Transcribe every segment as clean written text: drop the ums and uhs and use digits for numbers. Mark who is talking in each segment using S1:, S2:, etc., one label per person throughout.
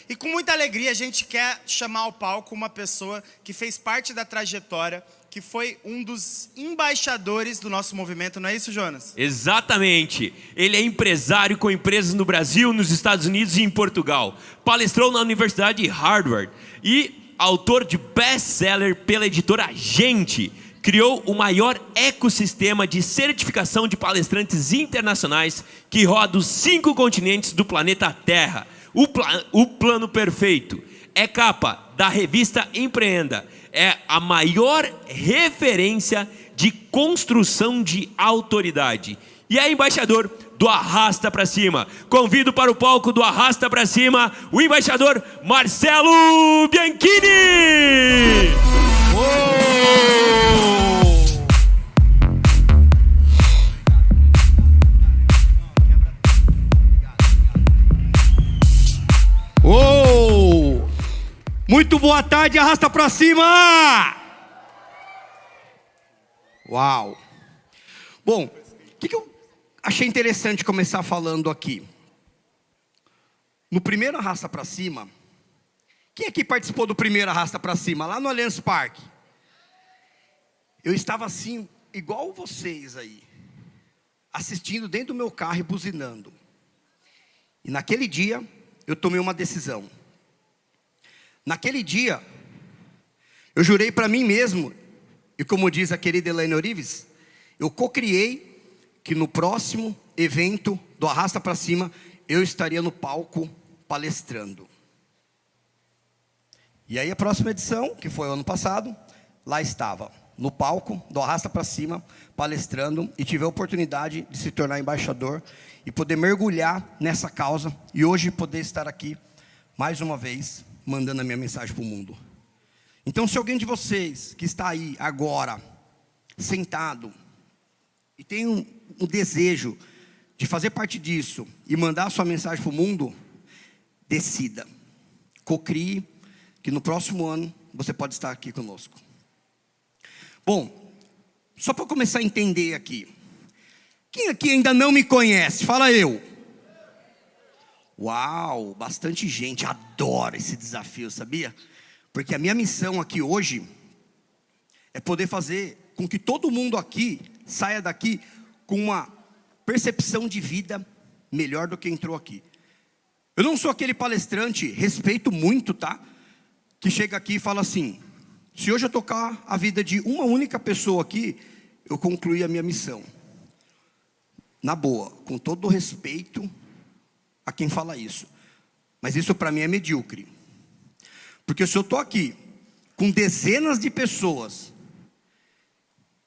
S1: E com muita alegria a gente quer chamar ao palco uma pessoa que fez parte da trajetória, que foi um dos embaixadores do nosso movimento, não é isso, Jonas?
S2: Exatamente. Ele é empresário com empresas no Brasil, nos Estados Unidos e em Portugal. Palestrou na Universidade de Harvard e autor de best-seller pela editora Gente. Criou o maior ecossistema de certificação de palestrantes internacionais que roda os 5 continentes do planeta Terra. O Plano Perfeito é capa da revista Empreenda. É a maior referência de construção de autoridade. E é embaixador do Arrasta Pra Cima. Convido para o palco do Arrasta Pra Cima o embaixador Marcelo Bianchini.
S3: Muito boa tarde, Arrasta Pra Cima! Uau! Bom, o que eu achei interessante começar falando aqui? No primeiro Arrasta Pra Cima, quem aqui participou do primeiro Arrasta Pra Cima, lá no Allianz Parque? Eu estava assim, igual vocês aí, assistindo dentro do meu carro e buzinando. E naquele dia, eu tomei uma decisão. Naquele dia, eu jurei para mim mesmo, e como diz a querida Elaine Orives, eu cocriei que no próximo evento do Arrasta Pra Cima, eu estaria no palco palestrando. E aí a próxima edição, que foi o ano passado, lá estava, no palco do Arrasta Pra Cima, palestrando, e tive a oportunidade de se tornar embaixador, e poder mergulhar nessa causa, e hoje poder estar aqui, mais uma vez, mandando a minha mensagem para o mundo. Então, se alguém de vocês que está aí agora, sentado, e tem um desejo de fazer parte disso e mandar a sua mensagem para o mundo, decida, cocrie, que no próximo ano você pode estar aqui conosco. Bom, só para começar a entender aqui, quem aqui ainda não me conhece? Fala eu. Uau, bastante gente, adora esse desafio, sabia? Porque a minha missão aqui hoje é poder fazer com que todo mundo aqui saia daqui com uma percepção de vida melhor do que entrou aqui. Eu não sou aquele palestrante, respeito muito, tá? Que chega aqui e fala assim, se hoje eu tocar a vida de uma única pessoa aqui, eu concluí a minha missão. Na boa, com todo o respeito a quem fala isso, mas isso para mim é medíocre, porque se eu estou aqui com dezenas de pessoas,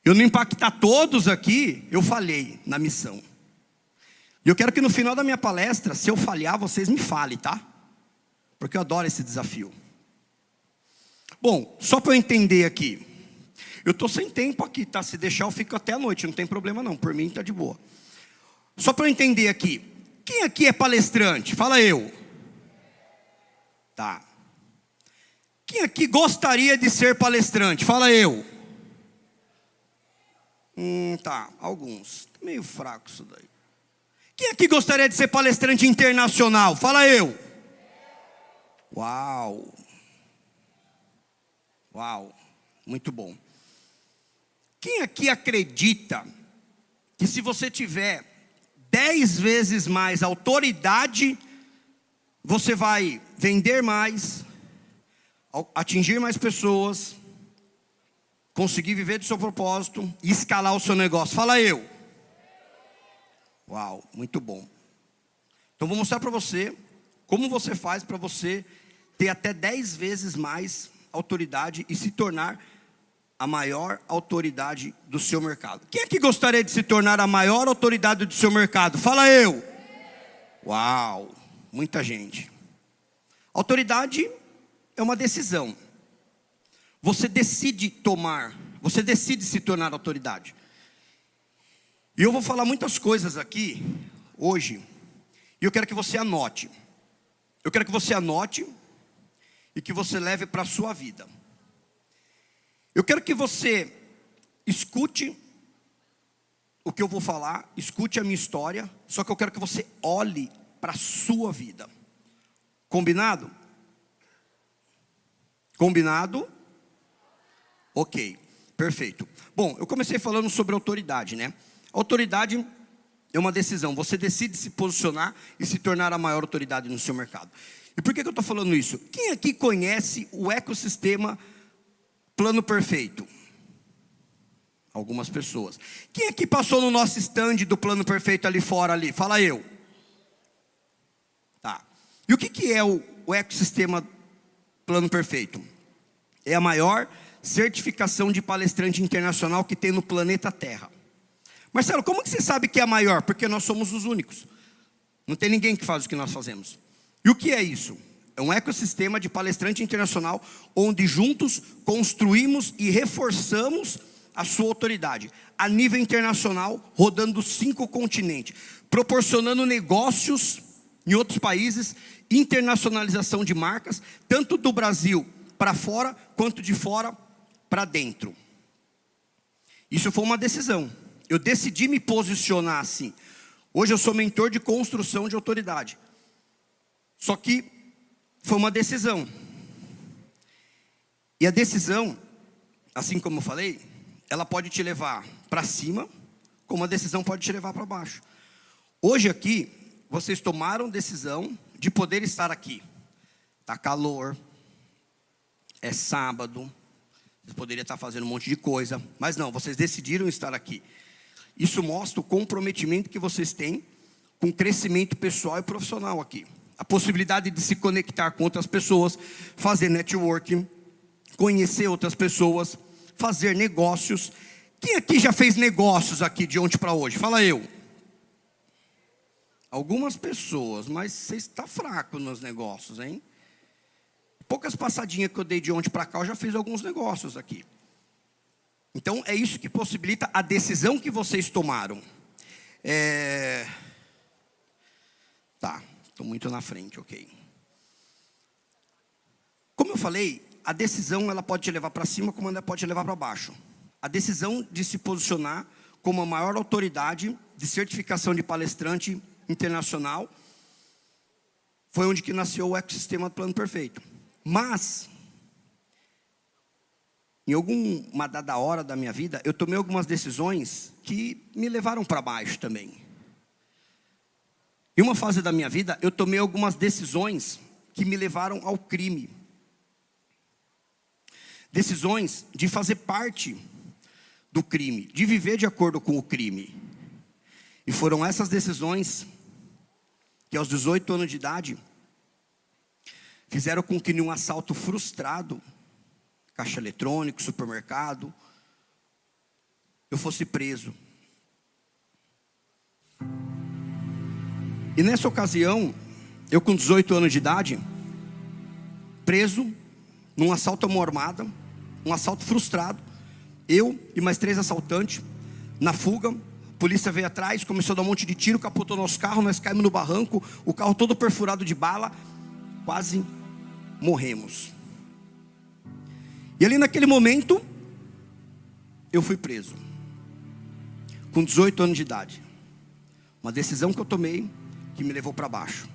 S3: eu não impactar todos aqui, eu falhei na missão. E eu quero que no final da minha palestra, se eu falhar, vocês me falem, tá? Porque eu adoro esse desafio. Bom, só para eu entender aqui, eu estou sem tempo aqui, tá? Se deixar eu fico até a noite, não tem problema não, por mim está de boa. Só para eu entender aqui, quem aqui é palestrante? Fala eu. Tá. Quem aqui gostaria de ser palestrante? Fala eu. Tá, alguns. Meio fraco isso daí. Quem aqui gostaria de ser palestrante internacional? Fala eu. Uau. Uau, muito bom. Quem aqui acredita que se você tiver 10 vezes mais autoridade, você vai vender mais, atingir mais pessoas, conseguir viver do seu propósito e escalar o seu negócio? Fala eu. Uau, muito bom. Então vou mostrar para você como você faz para você ter até 10 vezes mais autoridade e se tornar a maior autoridade do seu mercado. Quem aqui gostaria de se tornar a maior autoridade do seu mercado? Fala eu. Uau, muita gente. Autoridade é uma decisão. Você decide tomar, você decide se tornar autoridade. E eu vou falar muitas coisas aqui, hoje, e eu quero que você anote. Eu quero que você anote e que você leve para a sua vida. Eu quero que você escute o que eu vou falar, escute a minha história, só que eu quero que você olhe para a sua vida. Combinado? Combinado? Ok, perfeito. Bom, eu comecei falando sobre autoridade, né? Autoridade é uma decisão. Você decide se posicionar e se tornar a maior autoridade no seu mercado. E por que eu estou falando isso? Quem aqui conhece o ecossistema Plano Perfeito? Algumas pessoas. Quem aqui passou no nosso stand do Plano Perfeito ali fora ali? Fala eu. Tá. E o que é o ecossistema Plano Perfeito? É a maior certificação de palestrante internacional que tem no planeta Terra. Marcelo, como que você sabe que é a maior? Porque nós somos os únicos. Não tem ninguém que faz o que nós fazemos. E o que é isso? É um ecossistema de palestrante internacional onde juntos construímos e reforçamos a sua autoridade a nível internacional, rodando 5 continentes, proporcionando negócios em outros países, internacionalização de marcas, tanto do Brasil para fora, quanto de fora para dentro. Isso foi uma decisão. Eu decidi me posicionar assim. Hoje eu sou mentor de construção de autoridade. Só que foi uma decisão. E a decisão, assim como eu falei, ela pode te levar para cima, como a decisão pode te levar para baixo. Hoje aqui, vocês tomaram decisão de poder estar aqui. Tá calor, é sábado, vocês poderiam estar fazendo um monte de coisa, mas não, vocês decidiram estar aqui. Isso mostra o comprometimento que vocês têm com o crescimento pessoal e profissional aqui. A possibilidade de se conectar com outras pessoas, fazer networking, conhecer outras pessoas, fazer negócios. Quem aqui já fez negócios aqui de ontem para hoje? Fala eu. Algumas pessoas, mas você está fraco nos negócios, hein? Poucas passadinhas que eu dei de ontem para cá, eu já fiz alguns negócios aqui. Então, é isso que possibilita a decisão que vocês tomaram. Tá, estou muito na frente, ok. Como eu falei, a decisão ela pode te levar para cima, como ela pode te levar para baixo. A decisão de se posicionar como a maior autoridade de certificação de palestrante internacional foi onde que nasceu o ecossistema do Plano Perfeito. Mas, em alguma dada hora da minha vida, eu tomei algumas decisões que me levaram para baixo também. Em uma fase da minha vida, eu tomei algumas decisões que me levaram ao crime. Decisões de fazer parte do crime, de viver de acordo com o crime. E foram essas decisões que aos 18 anos de idade fizeram com que num assalto frustrado, caixa eletrônico, supermercado, eu fosse preso. E nessa ocasião, eu com 18 anos de idade, preso num assalto à mão armada, um assalto frustrado, eu e mais 3 assaltantes, na fuga, a polícia veio atrás, começou a dar um monte de tiro, capotou nosso carro, nós caímos no barranco, o carro todo perfurado de bala, quase morremos. E ali naquele momento, eu fui preso, com 18 anos de idade. Uma decisão que eu tomei, que me levou para baixo.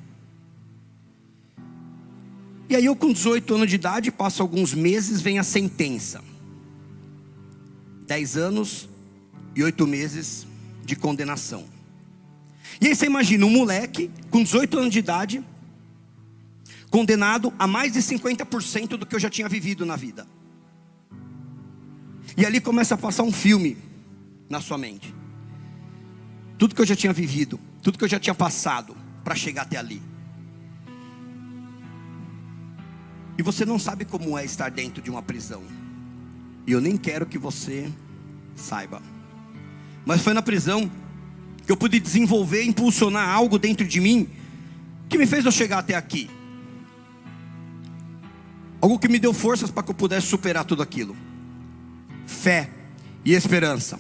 S3: E aí eu com 18 anos de idade, passo alguns meses, vem a sentença. 10 anos e 8 meses de condenação. E aí você imagina um moleque com 18 anos de idade, condenado a mais de 50% do que eu já tinha vivido na vida. E ali começa a passar um filme na sua mente. Tudo que eu já tinha vivido, tudo que eu já tinha passado para chegar até ali. E você não sabe como é estar dentro de uma prisão. E eu nem quero que você saiba. Mas foi na prisão que eu pude desenvolver, impulsionar algo dentro de mim que me fez eu chegar até aqui. Algo que me deu forças para que eu pudesse superar tudo aquilo. Fé e esperança.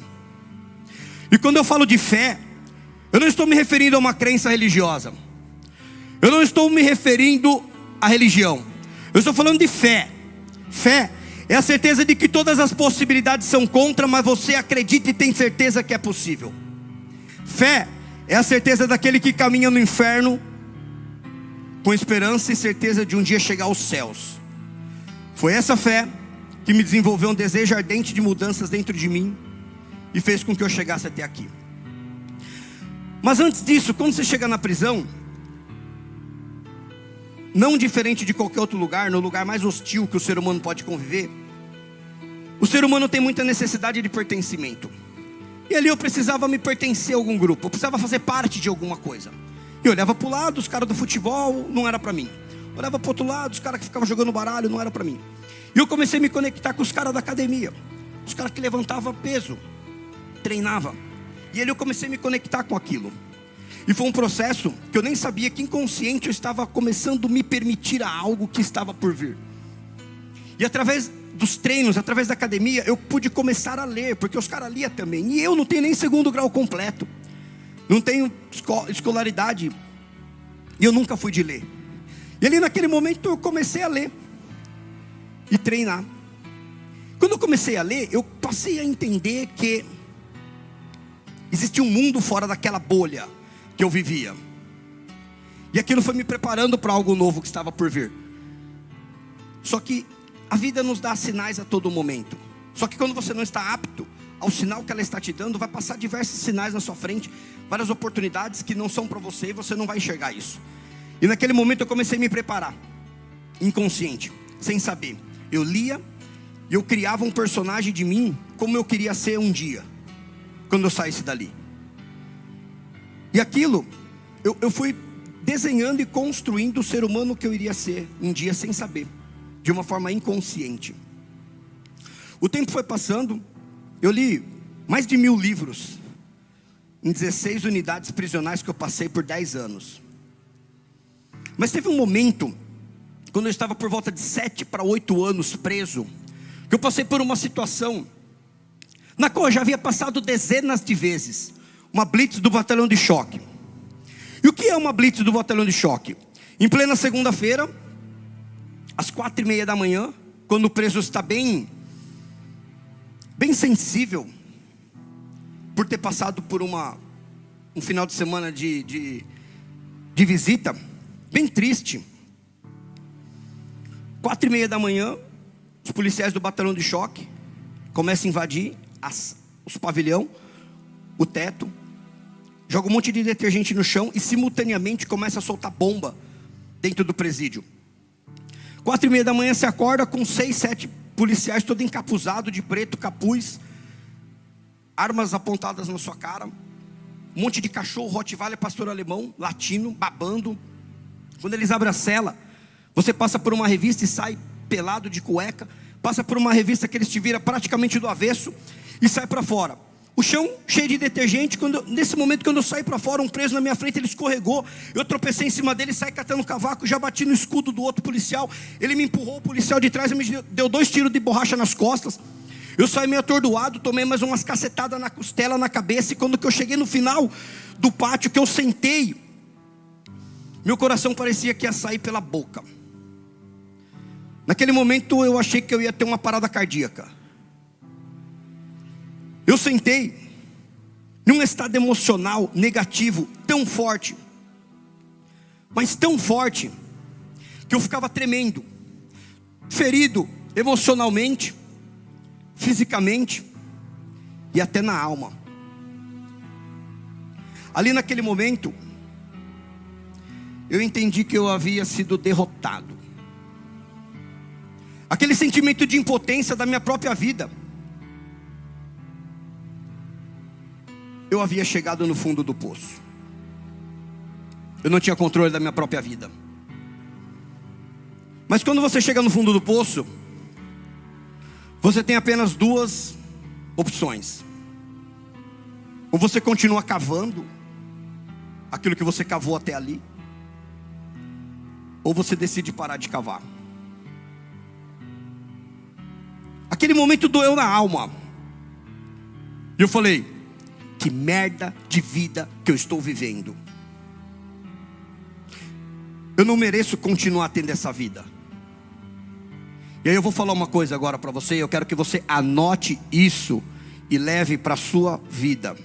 S3: E quando eu falo de fé, eu não estou me referindo a uma crença religiosa. Eu não estou me referindo à religião. Eu estou falando de fé. Fé é a certeza de que todas as possibilidades são contra, mas você acredita e tem certeza que é possível. Fé é a certeza daquele que caminha no inferno com esperança e certeza de um dia chegar aos céus. Foi essa fé que me desenvolveu um desejo ardente de mudanças dentro de mim e fez com que eu chegasse até aqui. Mas antes disso, quando você chega na prisão, não diferente de qualquer outro lugar, no lugar mais hostil que o ser humano pode conviver, o ser humano tem muita necessidade de pertencimento. E ali eu precisava me pertencer a algum grupo, eu precisava fazer parte de alguma coisa. E eu olhava para o lado, os caras do futebol, não era para mim. Eu olhava para o outro lado, os caras que ficavam jogando baralho, não era para mim. E eu comecei a me conectar com os caras da academia, os caras que levantavam peso, treinava. E ali eu comecei a me conectar com aquilo. E foi um processo que eu nem sabia que inconsciente eu estava começando a me permitir a algo que estava por vir. E através dos treinos, através da academia, eu pude começar a ler, porque os caras liam também. E eu não tenho nem 2º grau completo, não tenho escolaridade, e eu nunca fui de ler. E ali naquele momento eu comecei a ler e treinar. Quando eu comecei a ler, eu passei a entender que existia um mundo fora daquela bolha que eu vivia. E aquilo foi me preparando para algo novo que estava por vir. Só que a vida nos dá sinais a todo momento. Só que quando você não está apto ao sinal que ela está te dando, vai passar diversos sinais na sua frente, várias oportunidades que não são para você e você não vai enxergar isso. E naquele momento eu comecei a me preparar, inconsciente, sem saber. Eu lia e eu criava um personagem de mim como eu queria ser um dia, quando eu saísse dali. E aquilo, eu fui desenhando e construindo o ser humano que eu iria ser um dia sem saber, de uma forma inconsciente. O tempo foi passando, eu li mais de 1000 livros, em 16 unidades prisionais que eu passei por 10 anos. Mas teve um momento, quando eu estava por volta de 7 para 8 anos preso, que eu passei por uma situação, na qual eu já havia passado dezenas de vezes, uma blitz do batalhão de choque. E o que é uma blitz do batalhão de choque? Em plena segunda-feira, às 4:30 da manhã, quando o preso está bem sensível, por ter passado por um final de semana de visita, bem triste. 4:30 da manhã, os policiais do batalhão de choque começam a invadir os pavilhões, o teto, joga um monte de detergente no chão e simultaneamente começa a soltar bomba dentro do presídio. 4:30 da manhã você acorda com 6, 7 policiais, todo encapuzado de preto, capuz, armas apontadas na sua cara, um monte de cachorro, rottweiler, pastor alemão, latino, babando. Quando eles abrem a cela, você passa por uma revista e sai pelado de cueca, passa por uma revista que eles te viram praticamente do avesso e sai para fora. O chão cheio de detergente. Nesse momento, quando eu saí para fora, um preso na minha frente, ele escorregou, eu tropecei em cima dele, saí catando cavaco, já bati no escudo do outro policial. Ele me empurrou, o policial de trás me deu 2 tiros de borracha nas costas. Eu saí meio atordoado, tomei mais umas cacetadas na costela, na cabeça. E quando que eu cheguei no final do pátio, que eu sentei, meu coração parecia que ia sair pela boca. Naquele momento eu achei que eu ia ter uma parada cardíaca. Eu sentei num estado emocional negativo tão forte, mas tão forte, que eu ficava tremendo, ferido emocionalmente, fisicamente e até na alma. Ali naquele momento, eu entendi que eu havia sido derrotado. Aquele sentimento de impotência da minha própria vida, eu havia chegado no fundo do poço. Eu não tinha controle da minha própria vida. Mas quando você chega no fundo do poço, você tem apenas 2 opções. Ou você continua cavando aquilo que você cavou até ali, ou você decide parar de cavar. Aquele momento doeu na alma. E eu falei: que merda de vida que eu estou vivendo. Eu não mereço continuar tendo essa vida. E aí eu vou falar uma coisa agora para você. Eu quero que você anote isso e leve para a sua vida.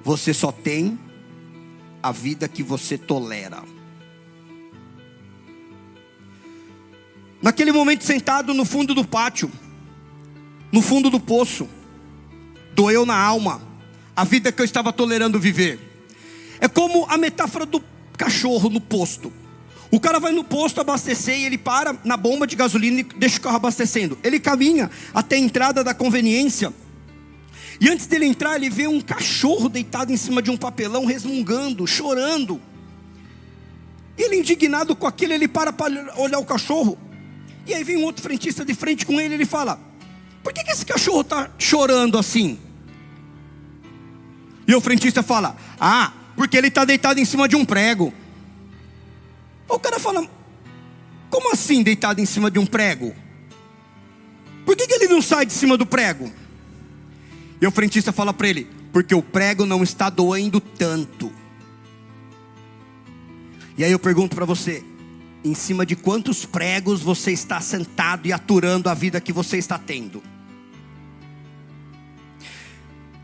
S3: Você só tem a vida que você tolera. Naquele momento, sentado no fundo do pátio, no fundo do poço, doeu na alma a vida que eu estava tolerando viver. É como a metáfora do cachorro no posto. O cara vai no posto abastecer e ele para na bomba de gasolina e deixa o carro abastecendo. Ele caminha até a entrada da conveniência. E antes dele entrar, ele vê um cachorro deitado em cima de um papelão, resmungando, chorando. E ele, indignado com aquilo, ele para olhar o cachorro. E aí vem um outro frentista de frente com ele, ele fala: por que esse cachorro está chorando assim? E o frentista fala: porque ele está deitado em cima de um prego. O cara fala: como assim deitado em cima de um prego? Por que ele não sai de cima do prego? E o frentista fala para ele: porque o prego não está doendo tanto. E aí eu pergunto para você: em cima de quantos pregos você está sentado e aturando a vida que você está tendo?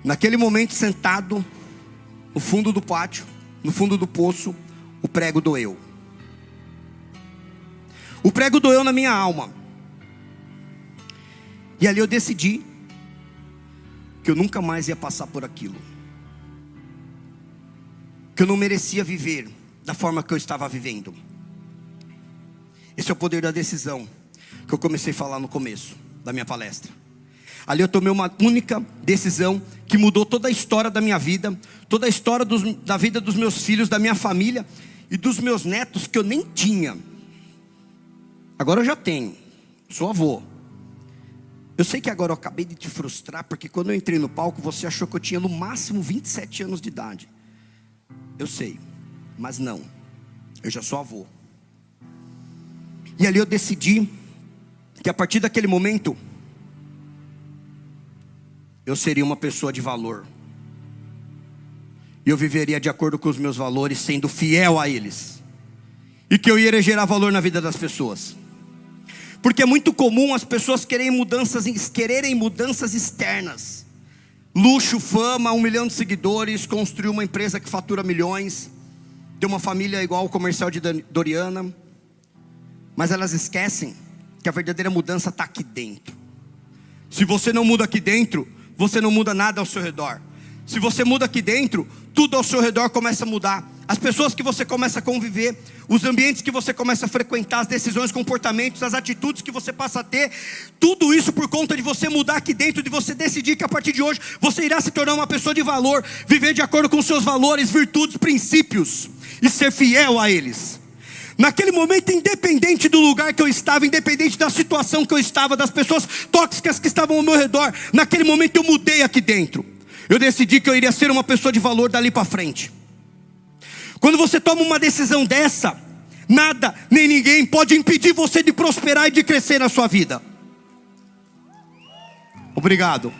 S3: Naquele momento, sentado no fundo do pátio, no fundo do poço, o prego doeu. O prego doeu na minha alma. E ali eu decidi que eu nunca mais ia passar por aquilo, que eu não merecia viver da forma que eu estava vivendo. Esse é o poder da decisão que eu comecei a falar no começo da minha palestra. Ali eu tomei uma única decisão que mudou toda a história da minha vida, toda a história da vida dos meus filhos, da minha família e dos meus netos, que eu nem tinha. Agora eu já tenho, sou avô. Eu sei que agora eu acabei de te frustrar, porque quando eu entrei no palco, você achou que eu tinha no máximo 27 anos de idade. Eu sei, mas não, eu já sou avô. E ali eu decidi que a partir daquele momento eu seria uma pessoa de valor. E eu viveria de acordo com os meus valores, sendo fiel a eles. E que eu iria gerar valor na vida das pessoas. Porque é muito comum as pessoas quererem mudanças externas. Luxo, fama, 1 milhão de seguidores, construir uma empresa que fatura milhões, ter uma família igual ao comercial de Doriana. Mas elas esquecem que a verdadeira mudança está aqui dentro. Se você não muda aqui dentro, você não muda nada ao seu redor. Se você muda aqui dentro, tudo ao seu redor começa a mudar. As pessoas que você começa a conviver, os ambientes que você começa a frequentar, as decisões, comportamentos, as atitudes que você passa a ter, tudo isso por conta de você mudar aqui dentro, de você decidir que a partir de hoje você irá se tornar uma pessoa de valor, viver de acordo com seus valores, virtudes, princípios e ser fiel a eles. Naquele momento, independente do lugar que eu estava, independente da situação que eu estava, das pessoas tóxicas que estavam ao meu redor, naquele momento eu mudei aqui dentro. Eu decidi que eu iria ser uma pessoa de valor dali para frente. Quando você toma uma decisão dessa, nada nem ninguém pode impedir você de prosperar e de crescer na sua vida. Obrigado.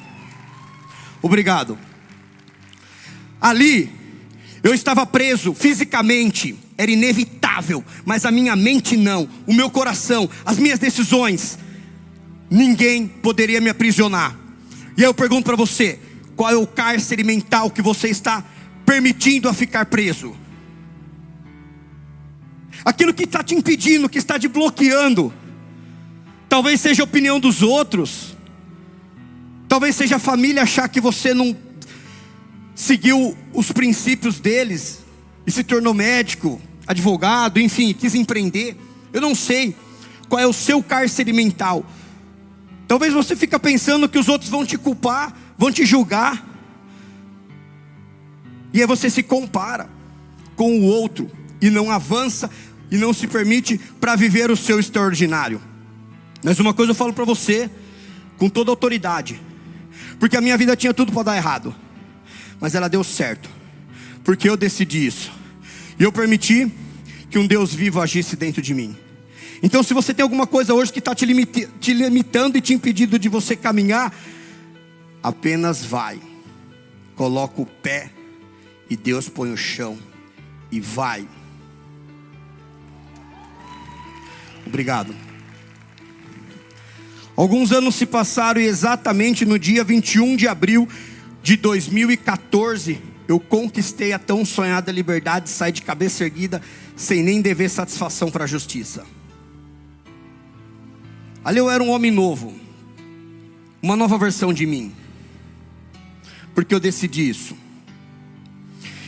S3: Obrigado. Ali, eu estava preso fisicamente, era inevitável, mas a minha mente não, o meu coração, as minhas decisões, ninguém poderia me aprisionar. E aí eu pergunto para você: qual é o cárcere mental que você está permitindo a ficar preso? Aquilo que está te impedindo, que está te bloqueando, talvez seja a opinião dos outros, talvez seja a família achar que você não seguiu os princípios deles e se tornou médico, advogado, enfim, quis empreender. Eu não sei qual é o seu cárcere mental. Talvez você fique pensando que os outros vão te culpar, vão te julgar, e aí você se compara com o outro e não avança e não se permite para viver o seu extraordinário. Mas uma coisa eu falo para você com toda autoridade, porque a minha vida tinha tudo para dar errado, mas ela deu certo, porque eu decidi isso, e eu permiti que um Deus vivo agisse dentro de mim. Então se você tem alguma coisa hoje que está te limitando e te impedindo de você caminhar, apenas vai, coloca o pé e Deus põe o chão e vai. Obrigado. Alguns anos se passaram e exatamente no dia 21 de abril de 2014 eu conquistei a tão sonhada liberdade de sair de cabeça erguida, sem nem dever satisfação para a justiça. Ali eu era um homem novo, uma nova versão de mim, porque eu decidi isso.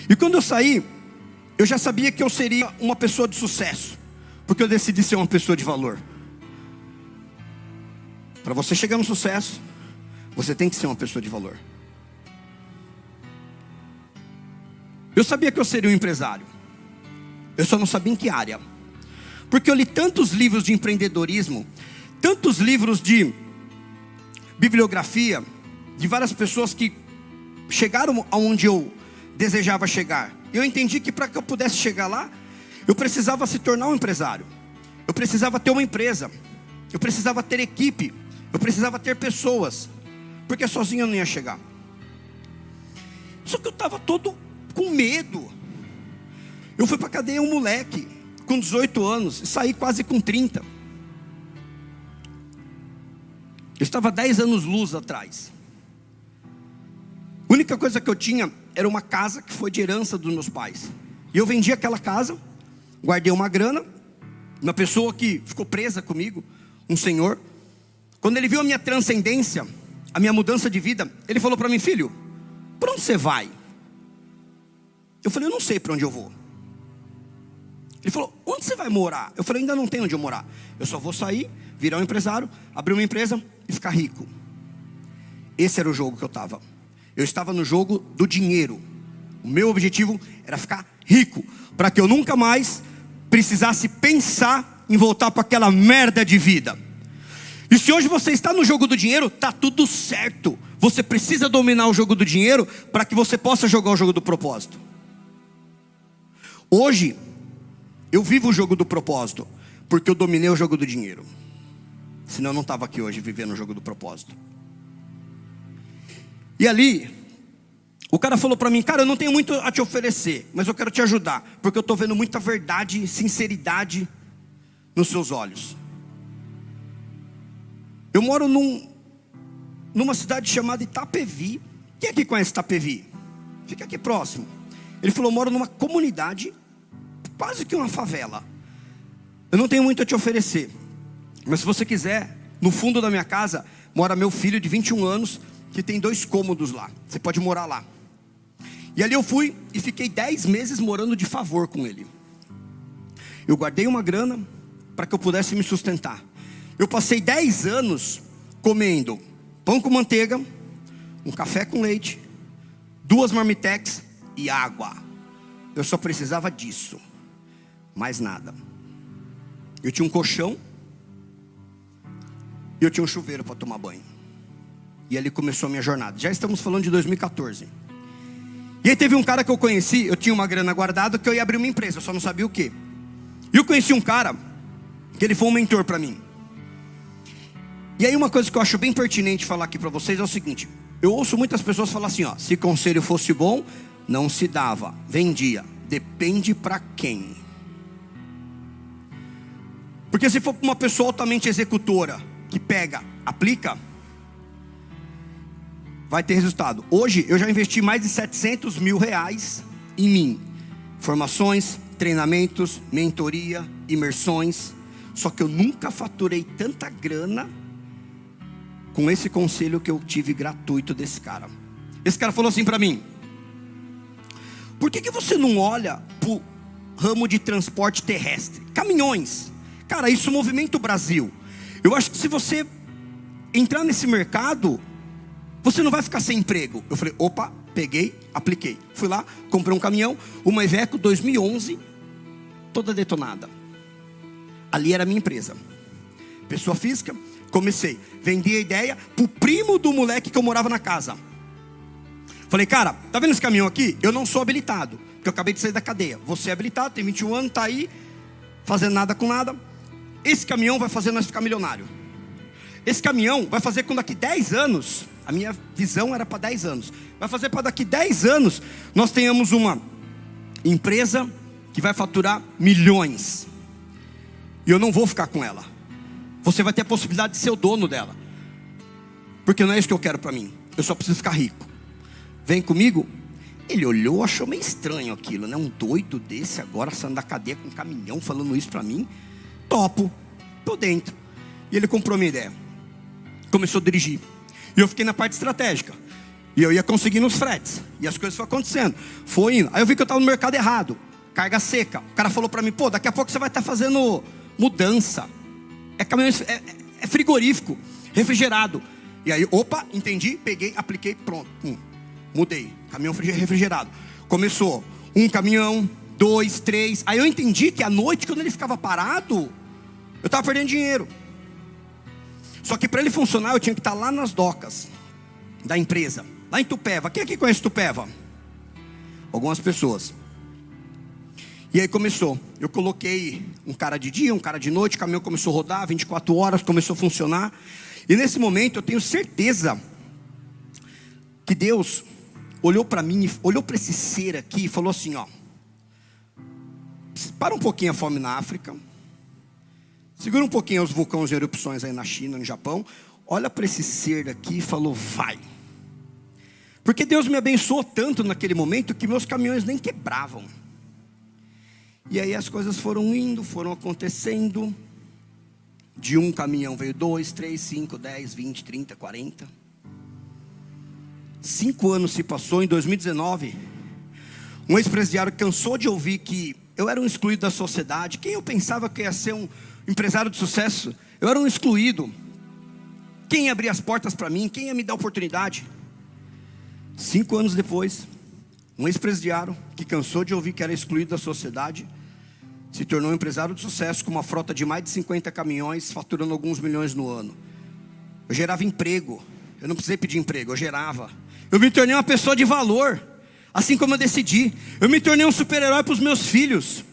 S3: E quando eu saí, eu já sabia que eu seria uma pessoa de sucesso, porque eu decidi ser uma pessoa de valor. Para você chegar no sucesso, você tem que ser uma pessoa de valor. Eu sabia que eu seria um empresário, eu só não sabia em que área, porque eu li tantos livros de empreendedorismo, tantos livros de bibliografia, de várias pessoas que chegaram aonde eu desejava chegar. Eu entendi que para que eu pudesse chegar lá, eu precisava se tornar um empresário, eu precisava ter uma empresa, eu precisava ter equipe, eu precisava ter pessoas, porque sozinho eu não ia chegar. Só que eu estava todo com medo. Eu fui para a cadeia um moleque, com 18 anos, e saí quase com 30. Eu estava 10 anos luz atrás. A única coisa que eu tinha era uma casa que foi de herança dos meus pais. E eu vendi aquela casa, guardei uma grana. Uma pessoa que ficou presa comigo, um senhor, quando ele viu a minha transcendência, a minha mudança de vida, ele falou para mim: filho, para onde você vai? Eu falei: eu não sei para onde eu vou. Ele falou: onde você vai morar? Eu falei: ainda não tenho onde eu morar. Eu só vou sair, virar um empresário, abrir uma empresa e ficar rico. Esse era o jogo que eu estava. Eu estava no jogo do dinheiro. O meu objetivo era ficar rico, para que eu nunca mais precisasse pensar em voltar para aquela merda de vida. E se hoje você está no jogo do dinheiro, tá tudo certo. Você precisa dominar o jogo do dinheiro para que você possa jogar o jogo do propósito. Hoje eu vivo o jogo do propósito porque eu dominei o jogo do dinheiro. Senão eu não estava aqui hoje vivendo o jogo do propósito. E ali o cara falou para mim: cara, eu não tenho muito a te oferecer, mas eu quero te ajudar, porque eu estou vendo muita verdade e sinceridade nos seus olhos. Eu moro numa cidade chamada Itapevi. Quem aqui conhece Itapevi? Fica aqui próximo. Ele falou: eu moro numa comunidade, quase que uma favela. Eu não tenho muito a te oferecer, mas se você quiser, no fundo da minha casa mora meu filho de 21 anos, que tem 2 cômodos lá. Você pode morar lá. E ali eu fui e fiquei 10 meses morando de favor com ele. Eu guardei uma grana para que eu pudesse me sustentar. Eu passei 10 anos comendo pão com manteiga, um café com leite, 2 marmitex e água. Eu só precisava disso, mais nada. Eu tinha um colchão e eu tinha um chuveiro para tomar banho. E ali começou a minha jornada. Já estamos falando de 2014. E aí teve um cara que eu conheci. Eu tinha uma grana guardada que eu ia abrir uma empresa, eu só não sabia o que. E eu conheci um cara que ele foi um mentor para mim. E aí uma coisa que eu acho bem pertinente falar aqui para vocês é o seguinte: eu ouço muitas pessoas falar assim, ó: se conselho fosse bom, não se dava, vendia. Depende para quem. Porque se for uma pessoa altamente executora, que pega, aplica, vai ter resultado. Hoje eu já investi mais de 700 mil reais em mim. Formações, treinamentos, mentoria, imersões. Só que eu nunca faturei tanta grana com esse conselho que eu tive gratuito desse cara. Esse cara falou assim para mim: por que você não olha pro ramo de transporte terrestre? Caminhões. Cara, isso movimenta o Brasil. Eu acho que se você entrar nesse mercado, você não vai ficar sem emprego. Eu falei: opa, peguei, apliquei. Fui lá, comprei um caminhão, uma Iveco 2011, toda detonada. Ali era a minha empresa, pessoa física. Comecei, vendi a ideia pro primo do moleque que eu morava na casa. Falei: cara, tá vendo esse caminhão aqui? Eu não sou habilitado, porque eu acabei de sair da cadeia. Você é habilitado, tem 21 anos, tá aí, fazendo nada com nada. Esse caminhão vai fazer nós ficar milionário. Esse caminhão vai fazer com daqui 10 anos, a minha visão era para 10 anos, vai fazer para daqui 10 anos nós tenhamos uma empresa que vai faturar milhões. E eu não vou ficar com ela. Você vai ter a possibilidade de ser o dono dela, porque não é isso que eu quero para mim. Eu só preciso ficar rico. Vem comigo. Ele olhou, achou meio estranho aquilo, né? Um doido desse agora saindo da cadeia com um caminhão falando isso pra mim. Topo, tô dentro. E ele comprou minha ideia. Começou a dirigir. E eu fiquei na parte estratégica. E eu ia conseguindo os fretes. E as coisas foram acontecendo. Foi indo. Aí eu vi que eu estava no mercado errado. Carga seca. O cara falou pra mim, pô, daqui a pouco você vai estar fazendo mudança. É caminhão, é frigorífico, refrigerado. E aí, opa, entendi, peguei, apliquei, pronto. Mudei. Caminhão refrigerado. Começou 1 caminhão, 2, 3. Aí eu entendi que à noite, quando ele ficava parado, eu estava perdendo dinheiro. Só que para ele funcionar, eu tinha que estar lá nas docas da empresa, lá em Tupéva. Quem aqui conhece Tupéva? Algumas pessoas. E aí começou. Eu coloquei um cara de dia, um cara de noite. O caminhão começou a rodar 24 horas, começou a funcionar. E nesse momento eu tenho certeza que Deus olhou para mim, olhou para esse ser aqui e falou assim, ó: para um pouquinho a fome na África, segura um pouquinho os vulcões e erupções aí na China, no Japão. Olha para esse ser aqui e falou, vai. Porque Deus me abençoou tanto naquele momento que meus caminhões nem quebravam. E aí as coisas foram indo, foram acontecendo. De 1 caminhão veio 2, 3, 5, 10, 20, 30, 40. 5 anos se passou. Em 2019, um ex-presidiário cansou de ouvir que eu era um excluído da sociedade. Quem eu pensava que ia ser um empresário de sucesso, eu era um excluído. Quem ia abrir as portas para mim? Quem ia me dar oportunidade? 5 anos depois, um ex-presidiário que cansou de ouvir que era excluído da sociedade se tornou um empresário de sucesso com uma frota de mais de 50 caminhões, faturando alguns milhões no ano. Eu gerava emprego. Eu não precisei pedir emprego, eu gerava. Eu me tornei uma pessoa de valor, assim como eu decidi. Eu me tornei um super-herói para os meus filhos.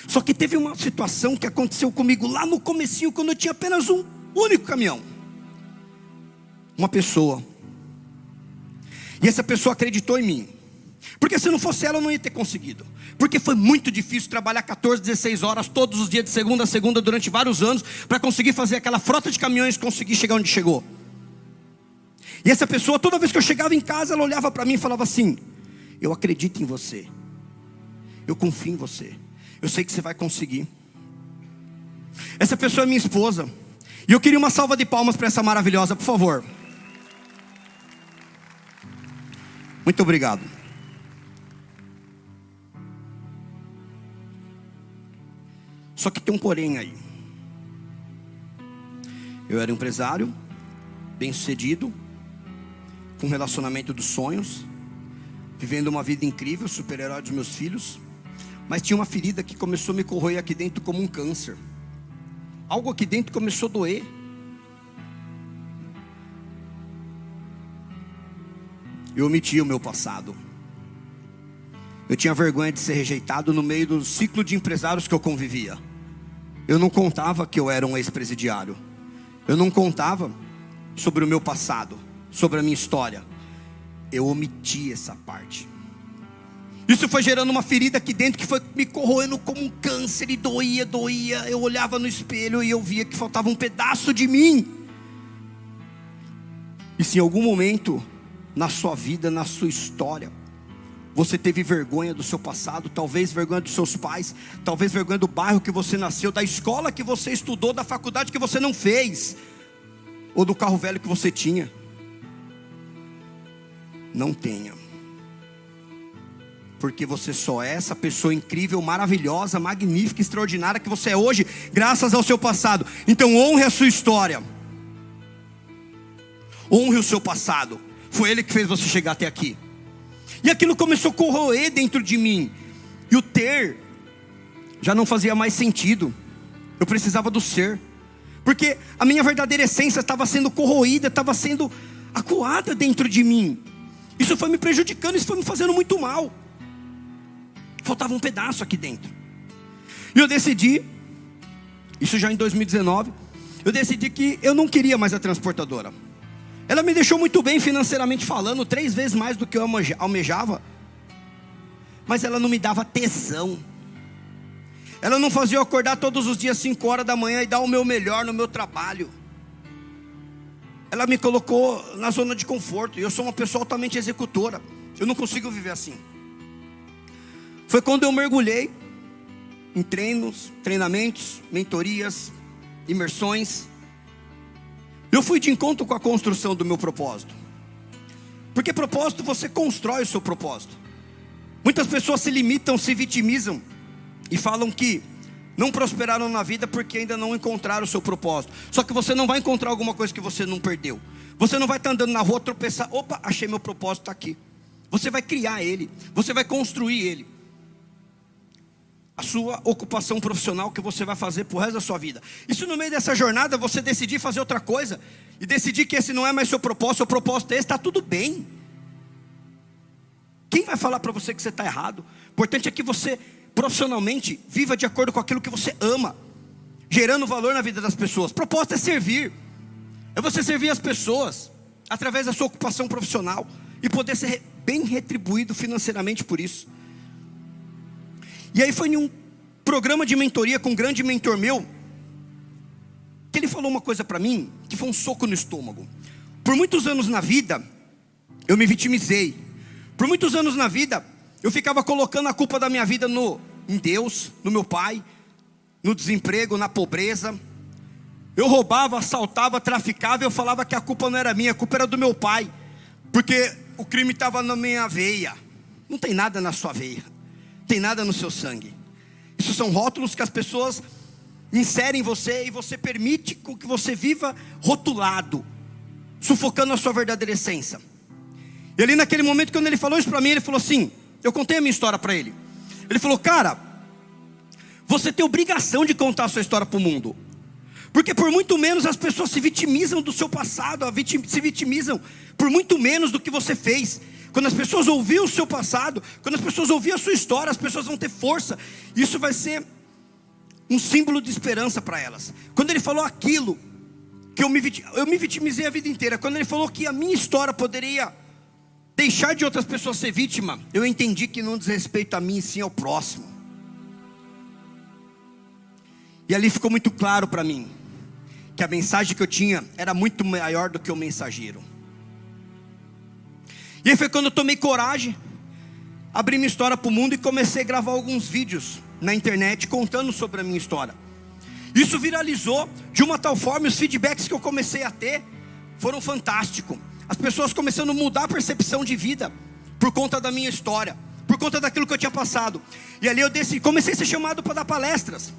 S3: Só que teve uma situação que aconteceu comigo lá no comecinho, quando eu tinha apenas um único caminhão. Uma pessoa. E essa pessoa acreditou em mim. Porque se não fosse ela, eu não ia ter conseguido. Porque foi muito difícil trabalhar 14, 16 horas todos os dias, de segunda a segunda, durante vários anos, para conseguir fazer aquela frota de caminhões, conseguir chegar onde chegou. E essa pessoa, toda vez que eu chegava em casa, ela olhava para mim e falava assim: eu acredito em você, eu confio em você, eu sei que você vai conseguir. Essa pessoa é minha esposa. E eu queria uma salva de palmas para essa maravilhosa, por favor. Muito obrigado. Só que tem um porém aí. Eu era empresário, bem sucedido, com um relacionamento dos sonhos, vivendo uma vida incrível, super-herói dos meus filhos. Mas tinha uma ferida que começou a me corroer aqui dentro como um câncer. Algo aqui dentro começou a doer. Eu omiti o meu passado. Eu tinha vergonha de ser rejeitado no meio do ciclo de empresários que eu convivia. Eu não contava que eu era um ex-presidiário. Eu não contava sobre o meu passado, sobre a minha história. Eu omiti essa parte. Isso foi gerando uma ferida aqui dentro que foi me corroendo como um câncer. E doía, doía. Eu olhava no espelho e eu via que faltava um pedaço de mim. E se em algum momento na sua vida, na sua história, você teve vergonha do seu passado, talvez vergonha dos seus pais, talvez vergonha do bairro que você nasceu, da escola que você estudou, da faculdade que você não fez, ou do carro velho que você tinha. Não tenha. Porque você só é essa pessoa incrível, maravilhosa, magnífica, extraordinária que você é hoje, graças ao seu passado. Então honre a sua história. Honre o seu passado. Foi ele que fez você chegar até aqui. E aquilo começou a corroer dentro de mim. E o ter já não fazia mais sentido. Eu precisava do ser. Porque a minha verdadeira essência estava sendo corroída, estava sendo acuada dentro de mim. Isso foi me prejudicando, isso foi me fazendo muito mal. Faltava um pedaço aqui dentro. E eu decidi, isso já em 2019, eu decidi que eu não queria mais a transportadora. Ela me deixou muito bem financeiramente falando, 3 vezes mais do que eu almejava. Mas ela não me dava tesão. Ela não fazia eu acordar todos os dias 5 horas da manhã e dar o meu melhor no meu trabalho. Ela me colocou na zona de conforto. E eu sou uma pessoa altamente executora. Eu não consigo viver assim. foi quando eu mergulhei em treinos, treinamentos, mentorias, imersões. Eu fui de encontro com a construção do meu propósito. Porque propósito, você constrói o seu propósito. Muitas pessoas se limitam, se vitimizam e falam que não prosperaram na vida porque ainda não encontraram o seu propósito. Só que você não vai encontrar alguma coisa que você não perdeu. Você não vai estar andando na rua, tropeçar, opa, achei meu propósito, está aqui. Você vai criar ele, você vai construir ele. A sua ocupação profissional que você vai fazer pro resto da sua vida. E se no meio dessa jornada você decidir fazer outra coisa, e decidir que esse não é mais seu propósito é esse, está tudo bem. Quem vai falar para você que você está errado? O importante é que você profissionalmente viva de acordo com aquilo que você ama, gerando valor na vida das pessoas. Propósito é servir, é você servir as pessoas através da sua ocupação profissional e poder ser bem retribuído financeiramente por isso. E aí foi em um programa de mentoria com um grande mentor meu, que ele falou uma coisa para mim, que foi um soco no estômago. Por muitos anos na vida, eu me vitimizei. Por muitos anos na vida, eu ficava colocando a culpa da minha vida em Deus, no meu pai, no desemprego, na pobreza. Eu roubava, assaltava, traficava, e eu falava que a culpa não era minha, a culpa era do meu pai, porque o crime estava na minha veia. Não tem nada na sua veia, tem nada no seu sangue. Isso são rótulos que as pessoas inserem em você, e você permite com que você viva rotulado, sufocando a sua verdadeira essência. E ali naquele momento, quando ele falou isso para mim, ele falou assim, eu contei a minha história para ele. Ele falou, cara, você tem obrigação de contar a sua história para o mundo, porque por muito menos as pessoas se vitimizam do seu passado, se vitimizam por muito menos do que você fez. Quando as pessoas ouvirem o seu passado, quando as pessoas ouvirem a sua história, as pessoas vão ter força. Isso vai ser um símbolo de esperança para elas. Quando ele falou aquilo, que eu me vitimizei a vida inteira. Quando ele falou que a minha história poderia deixar de outras pessoas ser vítima, eu entendi que não diz respeito a mim, sim ao próximo. E ali ficou muito claro para mim que a mensagem que eu tinha era muito maior do que o mensageiro. E aí foi quando eu tomei coragem, abri minha história para o mundo e comecei a gravar alguns vídeos na internet contando sobre a minha história. Isso viralizou de uma tal forma, os feedbacks que eu comecei a ter foram fantásticos. As pessoas começando a mudar a percepção de vida por conta da minha história, por conta daquilo que eu tinha passado. E ali eu comecei a ser chamado para dar palestras,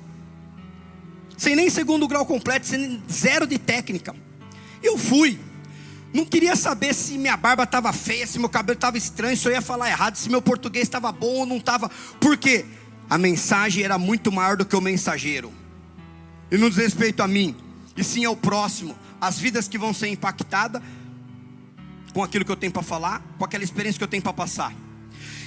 S3: sem nem segundo grau completo, sem zero de técnica. Eu fui. Não queria saber se minha barba estava feia, se meu cabelo estava estranho, se eu ia falar errado, se meu português estava bom ou não estava. Porque a mensagem era muito maior do que o mensageiro. E não diz respeito a mim, e sim ao próximo. As vidas que vão ser impactadas com aquilo que eu tenho para falar, com aquela experiência que eu tenho para passar.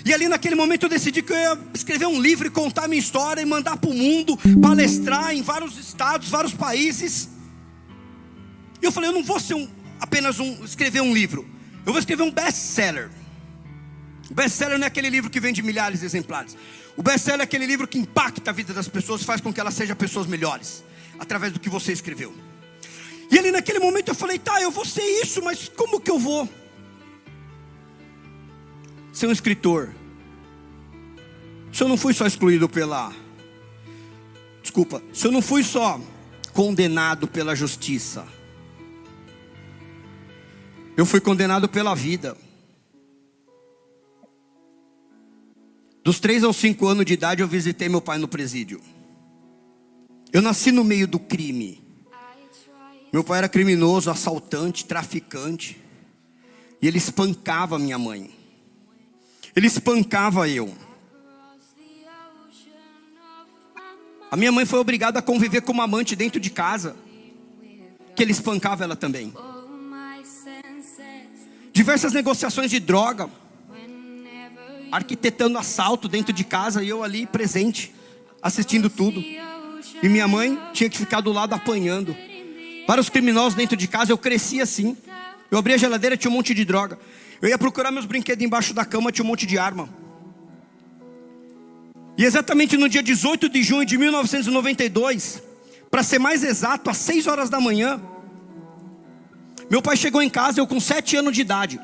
S3: E ali naquele momento eu decidi que eu ia escrever um livro e contar minha história e mandar para o mundo, palestrar em vários estados, vários países. E eu falei, eu não vou ser escrever um livro, eu vou escrever um best-seller. O best-seller não é aquele livro que vende milhares de exemplares. O best-seller é aquele livro que impacta a vida das pessoas, faz com que elas sejam pessoas melhores, através do que você escreveu. E ali naquele momento eu falei, tá, eu vou ser isso, mas como que eu vou ser um escritor? Se eu não fui só excluído se eu não fui só condenado pela justiça, eu fui condenado pela vida. Dos 3 aos 5 anos de idade eu visitei meu pai no presídio. Eu nasci no meio do crime. Meu pai era criminoso, assaltante, traficante. E ele espancava minha mãe. Ele espancava eu. A minha mãe foi obrigada a conviver com uma amante dentro de casa, que ele espancava ela também. Diversas negociações de droga, arquitetando assalto dentro de casa, e eu ali presente, assistindo tudo. E minha mãe tinha que ficar do lado apanhando. Vários criminosos dentro de casa, eu cresci assim. Eu abria a geladeira, tinha um monte de droga. Eu ia procurar meus brinquedos embaixo da cama, tinha um monte de arma. E exatamente no dia 18 de junho de 1992, para ser mais exato, às 6 horas da manhã, meu pai chegou em casa, eu com 7 anos de idade.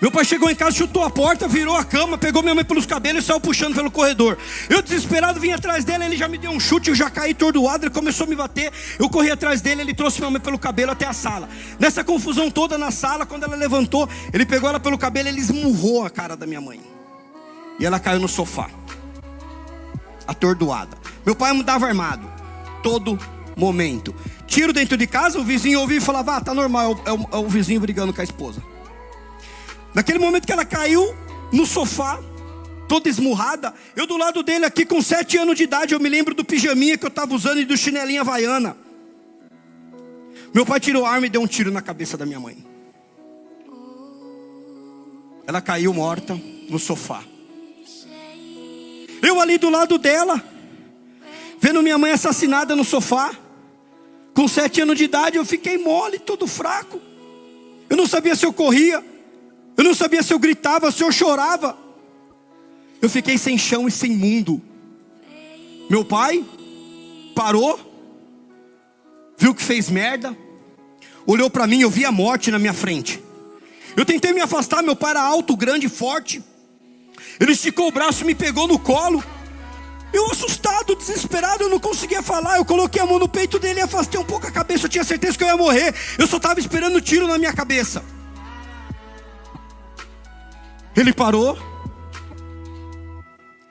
S3: Meu pai chegou em casa, chutou a porta, virou a cama, pegou minha mãe pelos cabelos e saiu puxando pelo corredor. Eu desesperado vim atrás dele, ele já me deu um chute, eu já caí atordoado, ele começou a me bater. Eu corri atrás dele, ele trouxe minha mãe pelo cabelo até a sala. Nessa confusão toda na sala, quando ela levantou, ele pegou ela pelo cabelo, ele esmurrou a cara da minha mãe. E ela caiu no sofá, atordoada. Meu pai andava armado, todo momento. Tiro dentro de casa, o vizinho ouvia e falava: tá normal, é o vizinho brigando com a esposa. Naquele momento que ela caiu no sofá, toda esmurrada, eu do lado dele aqui com 7 anos de idade, eu me lembro do pijaminha que eu estava usando e do chinelinho havaiana. Meu pai tirou a arma e deu um tiro na cabeça da minha mãe. Ela caiu morta no sofá. Eu ali do lado dela, vendo minha mãe assassinada no sofá, com 7 anos de idade, eu fiquei mole, todo fraco. Eu não sabia se eu corria, eu não sabia se eu gritava, se eu chorava. Eu fiquei sem chão e sem mundo. Meu pai parou, viu que fez merda, olhou para mim, eu vi a morte na minha frente. Eu tentei me afastar, meu pai era alto, grande, forte. Ele esticou o braço e me pegou no colo. Eu assustado, desesperado, eu não conseguia falar. Eu coloquei a mão no peito dele e afastei um pouco a cabeça. Eu tinha certeza que eu ia morrer. Eu só estava esperando o tiro na minha cabeça. Ele parou,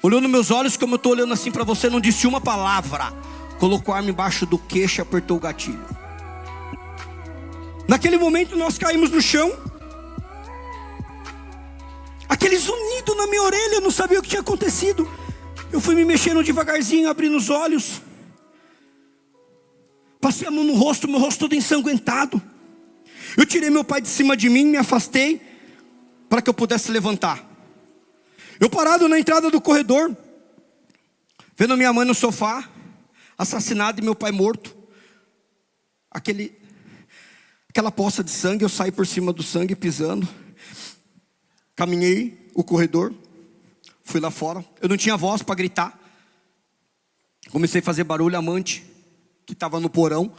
S3: olhou nos meus olhos como eu estou olhando assim para você, não disse uma palavra. Colocou a arma embaixo do queixo e apertou o gatilho. Naquele momento nós caímos no chão. Aquele zunido na minha orelha, eu não sabia o que tinha acontecido. Eu fui me mexendo devagarzinho, abrindo os olhos. Passei a mão no rosto, meu rosto todo ensanguentado. Eu tirei meu pai de cima de mim, me afastei para que eu pudesse levantar. Eu parado na entrada do corredor, vendo minha mãe no sofá, assassinada, e meu pai morto. Aquela poça de sangue, eu saí por cima do sangue pisando. Caminhei o corredor, fui lá fora. Eu não tinha voz para gritar. Comecei a fazer barulho. A amante, que estava no porão,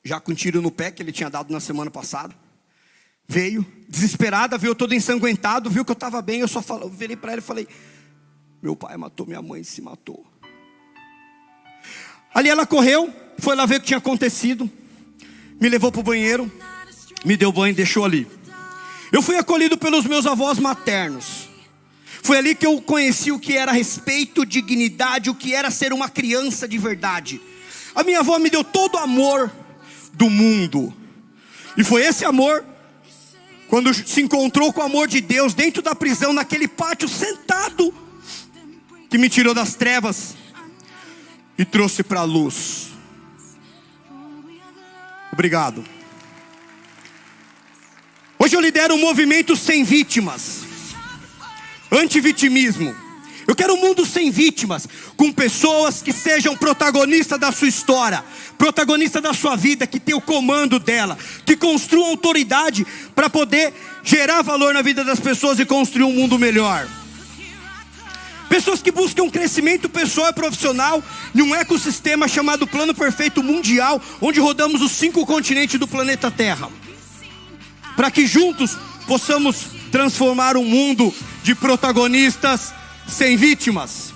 S3: já com um tiro no pé que ele tinha dado na semana passada, veio, desesperada, veio todo ensanguentado, viu que eu estava bem. Eu virei para ela e falei: meu pai matou minha mãe e se matou. Ali ela correu, foi lá ver o que tinha acontecido, me levou para o banheiro, me deu banho e deixou ali. Eu fui acolhido pelos meus avós maternos. Foi ali que eu conheci o que era respeito, dignidade, o que era ser uma criança de verdade. A minha avó me deu todo o amor do mundo. E foi esse amor, quando se encontrou com o amor de Deus dentro da prisão, naquele pátio sentado, que me tirou das trevas e trouxe para a luz. Obrigado. Hoje eu lidero um movimento sem vítimas, antivitimismo. Eu quero um mundo sem vítimas, com pessoas que sejam protagonistas da sua história, protagonista da sua vida, que tem o comando dela, que construam autoridade para poder gerar valor na vida das pessoas e construir um mundo melhor. Pessoas que buscam crescimento pessoal e profissional em um ecossistema chamado Plano Perfeito Mundial, onde rodamos os 5 continentes do planeta Terra, para que juntos possamos transformar um mundo de protagonistas sem vítimas.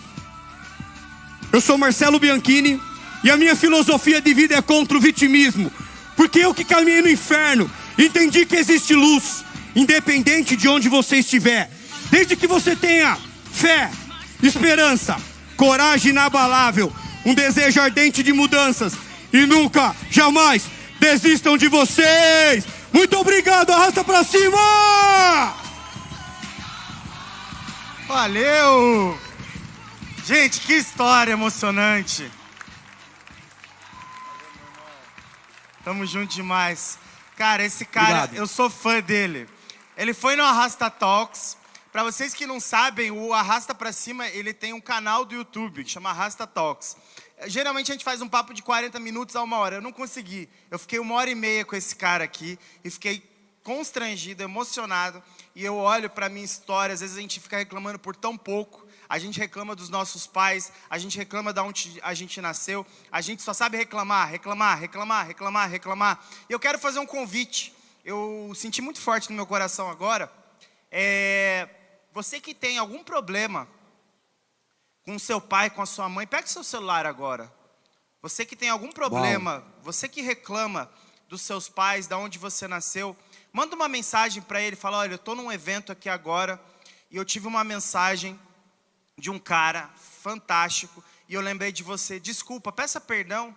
S3: Eu sou Marcelo Bianchini e a minha filosofia de vida é contra o vitimismo, porque eu que caminhei no inferno entendi que existe luz, independente de onde você estiver, desde que você tenha fé, esperança, coragem inabalável, um desejo ardente de mudanças, e nunca, jamais desistam de vocês. Muito obrigado, arrasta pra cima!
S1: Valeu! Gente, que história emocionante. Tamo junto demais. Cara, esse cara,
S3: Obrigado.
S1: eu sou fã dele. Ele foi no Arrasta Talks. Pra vocês que não sabem, o Arrasta Pra Cima, ele tem um canal do YouTube que chama Arrasta Talks. Geralmente a gente faz um papo de 40 minutos a 1 hora. Eu não consegui. Eu fiquei 1h30 com esse cara aqui e fiquei constrangido, emocionado. E eu olho pra minha história, às vezes a gente fica reclamando por tão pouco. A gente reclama dos nossos pais, a gente reclama de onde a gente nasceu. A gente só sabe reclamar. E eu quero fazer um convite. Eu senti muito forte no meu coração agora Você que tem algum problema com seu pai, com a sua mãe, pega seu celular agora. Você que tem algum problema, você que reclama dos seus pais, de onde você nasceu, manda uma mensagem para ele, fala, olha, eu estou num evento aqui agora, e eu tive uma mensagem de um cara fantástico, e eu lembrei de você, desculpa, peça perdão,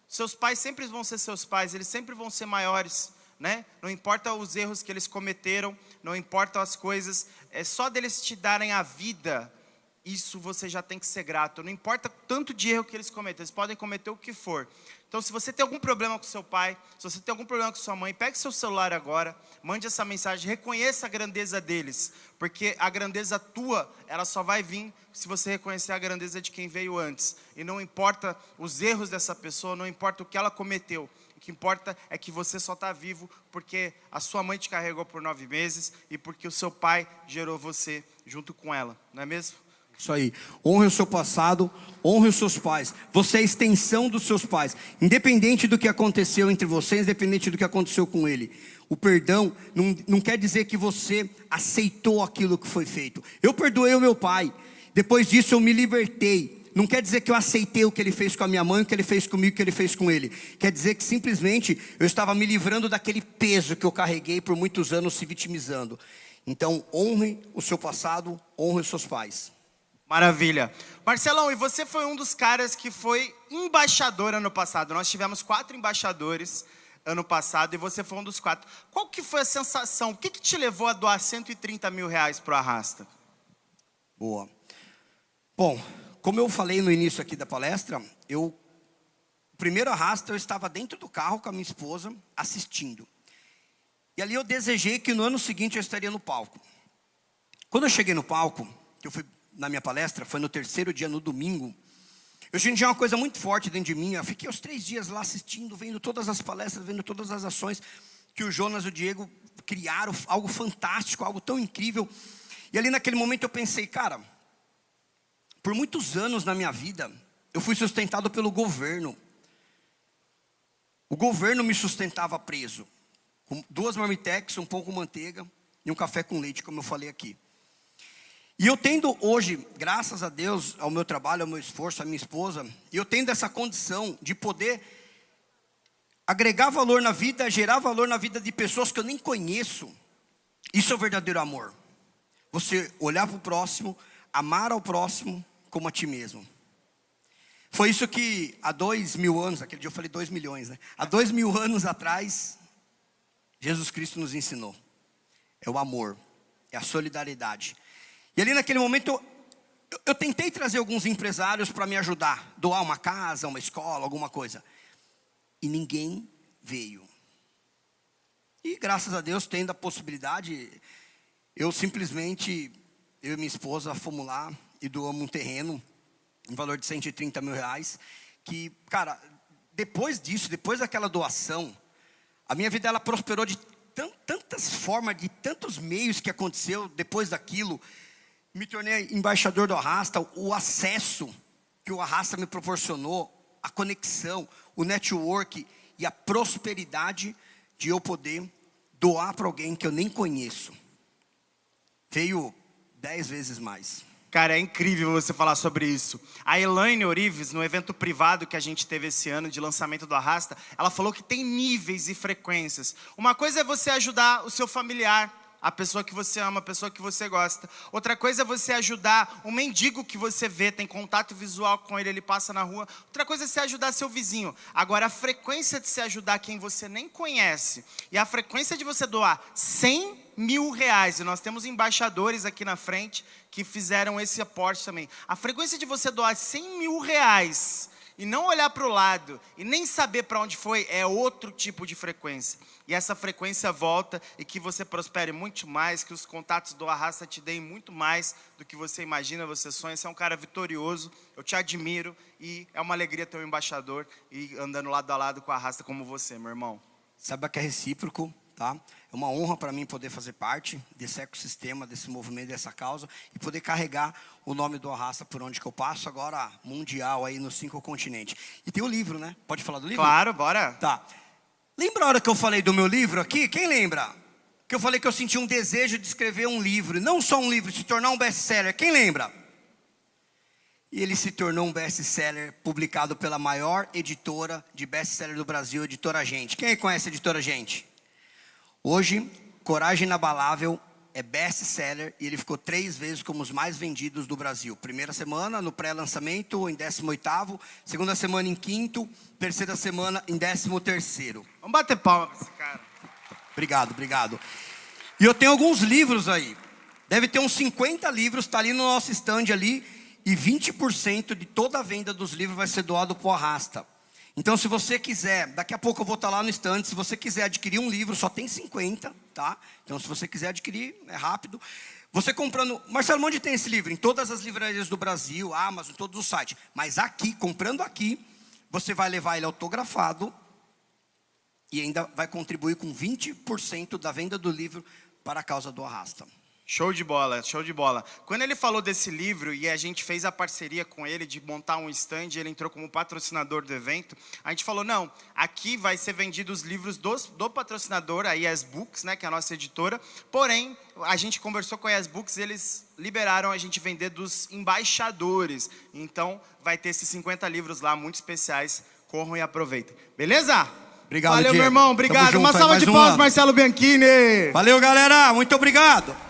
S1: seus pais sempre vão ser seus pais, eles sempre vão ser maiores, né? Não importa os erros que eles cometeram, não importa as coisas, é só deles te darem a vida, isso você já tem que ser grato. Não importa tanto de erro que eles cometem, eles podem cometer o que for. Então, se você tem algum problema com seu pai, se você tem algum problema com sua mãe, pegue seu celular agora, mande essa mensagem, reconheça a grandeza deles, porque a grandeza tua, ela só vai vir se você reconhecer a grandeza de quem veio antes. E não importa os erros dessa pessoa, não importa o que ela cometeu. O que importa é que você só está vivo porque a sua mãe te carregou por 9 meses e porque o seu pai gerou você junto com ela, não é mesmo?
S3: Isso aí, honre o seu passado, honre os seus pais. Você é a extensão dos seus pais. Independente do que aconteceu entre vocês, independente do que aconteceu com ele. O perdão não quer dizer que você aceitou aquilo que foi feito. Eu perdoei o meu pai, depois disso eu me libertei. Não quer dizer que eu aceitei o que ele fez com a minha mãe, o que ele fez comigo, o que ele fez com ele. Quer dizer que simplesmente eu estava me livrando daquele peso que eu carreguei por muitos anos se vitimizando. Então honre o seu passado, honre os seus pais.
S1: Maravilha. Marcelão, e você foi um dos caras que foi embaixador ano passado. Nós tivemos 4 embaixadores ano passado e você foi um dos 4. Qual que foi a sensação? O que te levou a doar 130 mil reais para o Arrasta?
S3: Boa. Bom, como eu falei no início aqui da palestra, o primeiro Arrasta eu estava dentro do carro com a minha esposa assistindo. E ali eu desejei que no ano seguinte eu estaria no palco. Quando eu cheguei no palco, que eu fui na minha palestra, foi no 3º dia, no domingo, eu senti uma coisa muito forte dentro de mim. Eu fiquei os 3 dias lá assistindo, vendo todas as palestras, vendo todas as ações que o Jonas e o Diego criaram, algo fantástico, algo tão incrível. E ali naquele momento eu pensei, cara, por muitos anos na minha vida, eu fui sustentado pelo governo. O governo me sustentava preso, com 2 marmitex, um pão com manteiga e um café com leite, como eu falei aqui. E eu tendo hoje, graças a Deus, ao meu trabalho, ao meu esforço, à minha esposa, e eu tendo essa condição de poder agregar valor na vida, gerar valor na vida de pessoas que eu nem conheço. Isso é o verdadeiro amor. Você olhar para o próximo, amar ao próximo como a ti mesmo. Foi isso que há 2000 anos, aquele dia eu falei 2 milhões, né? Há 2000 anos atrás, Jesus Cristo nos ensinou. É o amor, é a solidariedade. E ali naquele momento eu tentei trazer alguns empresários para me ajudar, doar uma casa, uma escola, alguma coisa. E ninguém veio. E graças a Deus, tendo a possibilidade, eu e minha esposa fomos lá e doamos um terreno, em valor de 130 mil reais. Que, cara, depois disso, depois daquela doação, a minha vida ela prosperou de tantas formas, de tantos meios que aconteceu depois daquilo. Me tornei embaixador do Arrasta, o acesso que o Arrasta me proporcionou, a conexão, o network e a prosperidade de eu poder doar para alguém que eu nem conheço. Veio 10 vezes mais.
S1: Cara, é incrível você falar sobre isso. A Elaine Orives, no evento privado que a gente teve esse ano de lançamento do Arrasta, ela falou que tem níveis e frequências. Uma coisa é você ajudar o seu familiar, a pessoa que você ama, a pessoa que você gosta. Outra coisa é você ajudar um mendigo que você vê, tem contato visual com ele, ele passa na rua. Outra coisa é você ajudar seu vizinho. Agora, a frequência de você ajudar quem você nem conhece e a frequência de você doar 100 mil reais, e nós temos embaixadores aqui na frente que fizeram esse aporte também. A frequência de você doar 100 mil reais e não olhar para o lado e nem saber para onde foi, é outro tipo de frequência. E essa frequência volta e que você prospere muito mais, que os contatos do Arrasta te deem muito mais do que você imagina, você sonha. Você é um cara vitorioso, eu te admiro e é uma alegria ter um embaixador e andando lado a lado com o Arrasta como você, meu irmão.
S3: Saiba que é recíproco, tá? É uma honra para mim poder fazer parte desse ecossistema, desse movimento, dessa causa e poder carregar o nome do Arrasta por onde que eu passo, agora mundial aí nos 5 continentes. E tem o livro, né? Pode falar do livro?
S1: Claro, bora.
S3: Tá. Lembra a hora que eu falei do meu livro aqui? Quem lembra? que eu falei que eu senti um desejo de escrever um livro, e não só um livro, se tornar um best-seller. Quem lembra? E ele se tornou um best-seller publicado pela maior editora de best-seller do Brasil, Editora Gente. Quem conhece a Editora Gente? Hoje, Coragem Inabalável é best-seller e ele ficou 3 vezes como os mais vendidos do Brasil. Primeira semana no pré-lançamento em 18º, segunda semana em 5º, terceira semana em 13º.
S1: Vamos bater palma pra esse cara.
S3: Obrigado, obrigado. E eu tenho alguns livros aí. Deve ter uns 50 livros, tá ali no nosso stand ali. E 20% de toda a venda dos livros vai ser doado para o Arrasta. Então, se você quiser, daqui a pouco eu vou estar lá no stand. Se você quiser adquirir um livro, só tem 50, tá? Então, se você quiser adquirir, é rápido. Você comprando... Marcelo, onde tem esse livro? Em todas as livrarias do Brasil, Amazon, todos os sites. Mas aqui, comprando aqui, você vai levar ele autografado e ainda vai contribuir com 20% da venda do livro para a causa do Arrasta.
S1: Show de bola, show de bola. Quando ele falou desse livro e a gente fez a parceria com ele de montar um stand, ele entrou como patrocinador do evento, a gente falou, não, aqui vai ser vendido os livros do patrocinador, a Yes Books, né, que é a nossa editora, porém, a gente conversou com a Yes Books e eles liberaram a gente vender dos embaixadores. Então, vai ter esses 50 livros lá, muito especiais, corram e aproveitem. Beleza?
S3: Obrigado,
S1: Valeu,
S3: Diego.
S1: meu irmão, obrigado.
S3: Tamo
S1: Uma
S3: junto,
S1: salva
S3: mais
S1: de
S3: um
S1: palmas,
S3: ano.
S1: Marcelo Bianchini.
S3: Valeu, galera. Muito obrigado.